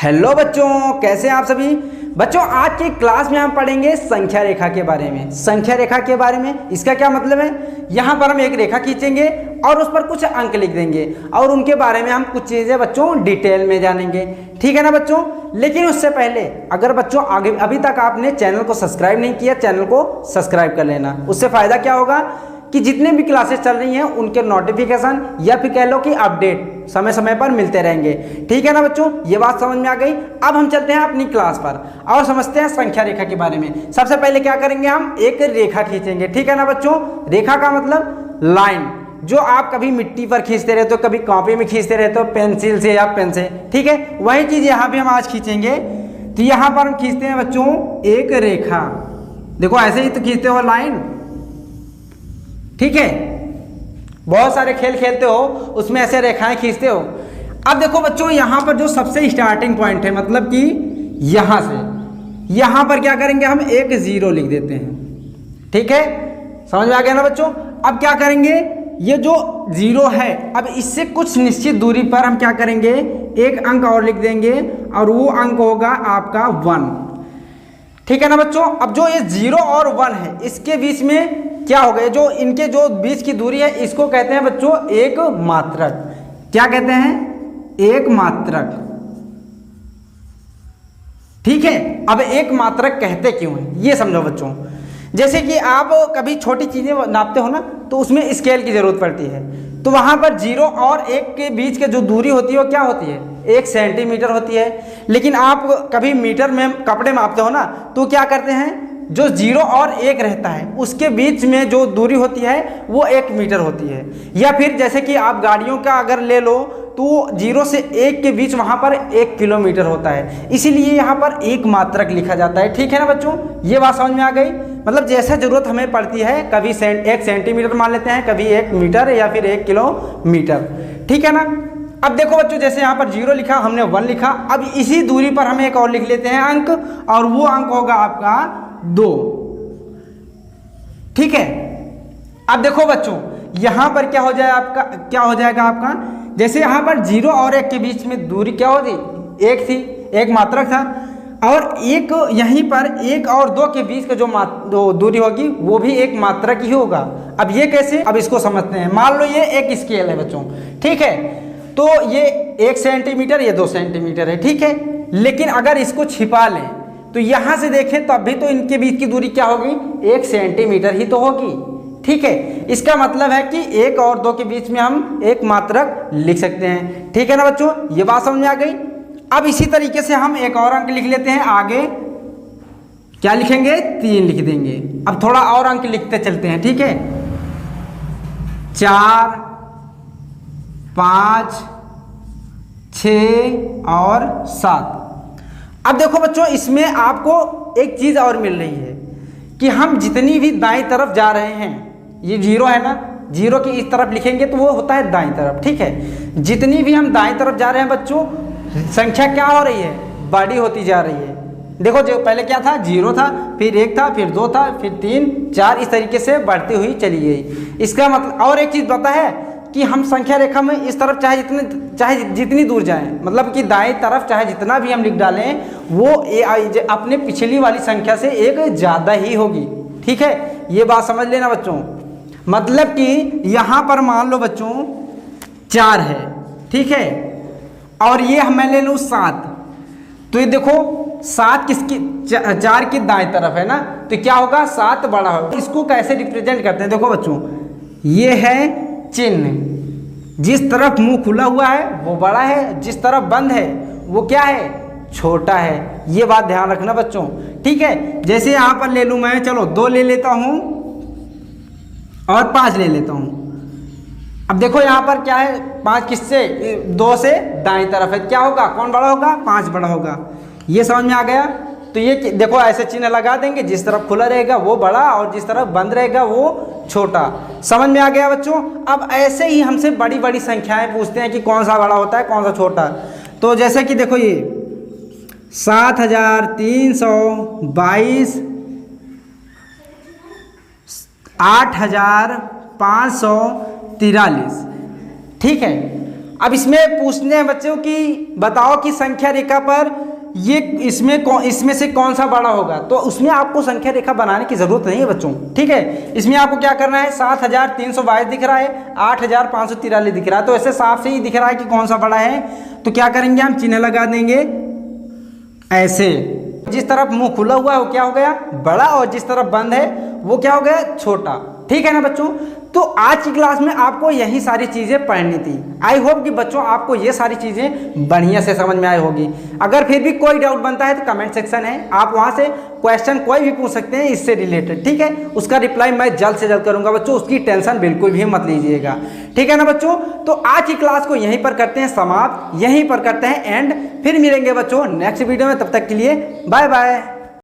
Hello बच्चों, कैसे हैं आप सभी बच्चों। आज की क्लास में हम पढ़ेंगे संख्या रेखा के बारे में। संख्या रेखा के बारे में इसका क्या मतलब है, यहाँ पर हम एक रेखा खींचेंगे और उस पर कुछ अंक लिख देंगे और उनके बारे में हम कुछ चीज़ें बच्चों डिटेल में जानेंगे। ठीक है ना बच्चों। लेकिन उससे पहले अगर बच्चों आगे अभी तक आपने चैनल को सब्सक्राइब नहीं किया, चैनल को सब्सक्राइब कर लेना। उससे फ़ायदा क्या होगा कि जितने भी क्लासेस चल रही हैं उनके नोटिफिकेशन या फिर कह लो कि अपडेट समय समय पर मिलते रहेंगे। ठीक है ना बच्चों, ये बात समझ में आ गई। अब हम चलते हैं अपनी क्लास पर और समझते हैं संख्या रेखा के बारे में। सबसे पहले क्या करेंगे, हम एक रेखा खींचेंगे। ठीक है ना बच्चों। रेखा का मतलब लाइन, जो आप कभी मिट्टी पर खींचते रहते हो, कभी कॉपी में खींचते रहते हो पेंसिल से या पेन से। ठीक है, वही चीज़ यहाँ भी हम आज खींचेंगे। तो यहाँ पर हम खींचते हैं बच्चों एक रेखा। देखो ऐसे ही तो खींचते हो लाइन। ठीक है, बहुत सारे खेल खेलते हो उसमें ऐसे रेखाएं खींचते हो। अब देखो बच्चों, यहाँ पर जो सबसे स्टार्टिंग पॉइंट है, मतलब कि यहाँ से यहाँ पर क्या करेंगे, हम एक जीरो लिख देते हैं। ठीक है, समझ में आ गया ना बच्चों। अब क्या करेंगे, ये जो जीरो है, अब इससे कुछ निश्चित दूरी पर हम क्या करेंगे, एक अंक और लिख देंगे और वो अंक होगा आपका 1। ठीक है ना बच्चों। अब जो ये 0 और 1 है, इसके बीच में क्या हो गया, जो इनके जो बीच की दूरी है, इसको कहते हैं बच्चों एक मात्रक। क्या कहते हैं, एक मात्रक। ठीक है, अब एक मात्रक कहते क्यों है ये समझो बच्चों। जैसे कि आप कभी छोटी चीजें नापते हो ना, तो उसमें स्केल की जरूरत पड़ती है। तो वहां पर 0 और 1 के बीच के जो दूरी होती है वो क्या होती है, 1 सेंटीमीटर होती है। लेकिन आप कभी मीटर में कपड़े मापते हो ना, तो क्या करते हैं, जो 0 और 1 रहता है उसके बीच में जो दूरी होती है वो 1 मीटर होती है। या फिर जैसे कि आप गाड़ियों का अगर ले लो, तो 0 से 1 के बीच वहाँ पर 1 किलोमीटर होता है। इसीलिए यहाँ पर एक मात्रक लिखा जाता है। ठीक है ना बच्चों, ये बात समझ में आ गई। मतलब जैसा ज़रूरत हमें पड़ती है, कभी 1 सेंटीमीटर मान लेते हैं, कभी 1 मीटर या फिर 1 किलोमीटर। ठीक है ना। अब देखो बच्चों, जैसे यहाँ पर 0 लिखा, हमने 1 लिखा। अब इसी दूरी पर हम एक और लिख लेते हैं अंक, और वो अंक होगा आपका 2। ठीक है। अब देखो बच्चों, यहां पर क्या हो जाएगा आपका, जैसे यहां पर 0 और 1 के बीच में दूरी क्या होती, 1 थी, एक मात्रक था। और एक यहीं पर 1 और 2 के बीच का जो दूरी होगी वो भी एक मात्रक ही होगा। अब ये कैसे, अब इसको समझते हैं। मान लो ये एक स्केल है बच्चों। ठीक है, तो ये 1 सेंटीमीटर, ये 2 सेंटीमीटर है। ठीक है, लेकिन अगर इसको छिपा लें तो यहां से देखें तब भी तो इनके बीच की दूरी क्या होगी, 1 सेंटीमीटर ही तो होगी। ठीक है, इसका मतलब है कि 1 और 2 के बीच में हम एक मात्रक लिख सकते हैं। ठीक है ना बच्चों, ये बात समझ में आ गई। अब इसी तरीके से हम एक और अंक लिख लेते हैं। आगे क्या लिखेंगे, 3 लिख देंगे। अब थोड़ा और अंक लिखते चलते हैं। ठीक है, 4, 5, 6 और 7। अब देखो बच्चों, इसमें आपको एक चीज और मिल रही है कि हम जितनी भी दाईं तरफ जा रहे हैं, ये 0 है ना, 0 की इस तरफ लिखेंगे तो वो होता है दाईं तरफ। ठीक है, जितनी भी हम दाईं तरफ जा रहे हैं बच्चों, संख्या क्या हो रही है, बड़ी होती जा रही है। देखो, जो पहले क्या था, 0 था, फिर 1 था, फिर 2 था, फिर 3, 4, इस तरीके से बढ़ती हुई चली गई। इसका मतलब और एक चीज पता है कि हम संख्या रेखा में इस तरफ चाहे जितनी दूर जाएं, मतलब कि दाएं तरफ चाहे जितना भी हम लिख डालें, वो अपने पिछली वाली संख्या से एक ज़्यादा ही होगी। ठीक है, ये बात समझ लेना बच्चों। मतलब कि यहाँ पर मान लो बच्चों 4 है। ठीक है, और ये मैं ले लूँ 7, तो ये देखो 7 किसकी, 4 की दाएं तरफ है ना, तो क्या होगा, 7 बड़ा होगा। इसको कैसे रिप्रेजेंट करते हैं, देखो बच्चों, ये है चिन्ह। जिस तरफ मुंह खुला हुआ है वो बड़ा है, जिस तरफ बंद है वो क्या है, छोटा है। ये बात ध्यान रखना बच्चों। ठीक है, जैसे यहां पर ले लूं मैं, चलो 2 ले लेता हूं और 5 ले लेता हूं। अब देखो यहां पर क्या है, 5 किससे, 2 से दाईं तरफ है। क्या होगा, कौन बड़ा होगा, 5 बड़ा होगा। ये समझ में आ गया। तो ये देखो ऐसे चिन्ह लगा देंगे, जिस तरफ खुला रहेगा वो बड़ा और जिस तरफ बंद रहेगा वो छोटा। समझ में आ गया बच्चों। अब ऐसे ही हमसे बड़ी बड़ी संख्याएं पूछते हैं कि कौन सा बड़ा होता है, कौन सा छोटा। तो जैसे कि देखो ये 7322, 8543। ठीक है, अब इसमें पूछने हैं बच्चों कि बताओ कि संख्या रेखा पर ये इसमें से कौन सा बड़ा होगा। तो उसमें आपको संख्या रेखा बनाने की जरूरत नहीं है बच्चों, ठीक है। इसमें आपको क्या करना है, 7322 दिख रहा है, 8543 दिख रहा है, तो ऐसे साफ से ही दिख रहा है कि कौन सा बड़ा है। तो क्या करेंगे, हम चिन्ह लगा देंगे ऐसे। जिस तरफ मुंह खुला हुआ है वो क्या हो गया, बड़ा, और जिस तरफ बंद है वो क्या हो गया, छोटा। ठीक है ना बच्चों। तो आज की क्लास में आपको यही सारी चीजें पढ़नी थी। आई होप कि बच्चों आपको ये सारी चीजें बढ़िया से समझ में आई होगी। अगर फिर भी कोई डाउट बनता है तो कमेंट सेक्शन है, आप वहां से क्वेश्चन कोई भी पूछ सकते हैं इससे रिलेटेड, ठीक है। उसका रिप्लाई मैं जल्द से जल्द करूंगा बच्चों, उसकी टेंशन बिल्कुल भी मत लीजिएगा, ठीक है ना बच्चों। तो आज की क्लास को यहीं पर करते हैं समाप्त, यहीं पर करते हैं एंड। फिर मिलेंगे बच्चों नेक्स्ट वीडियो में, तब तक के लिए बाय बाय।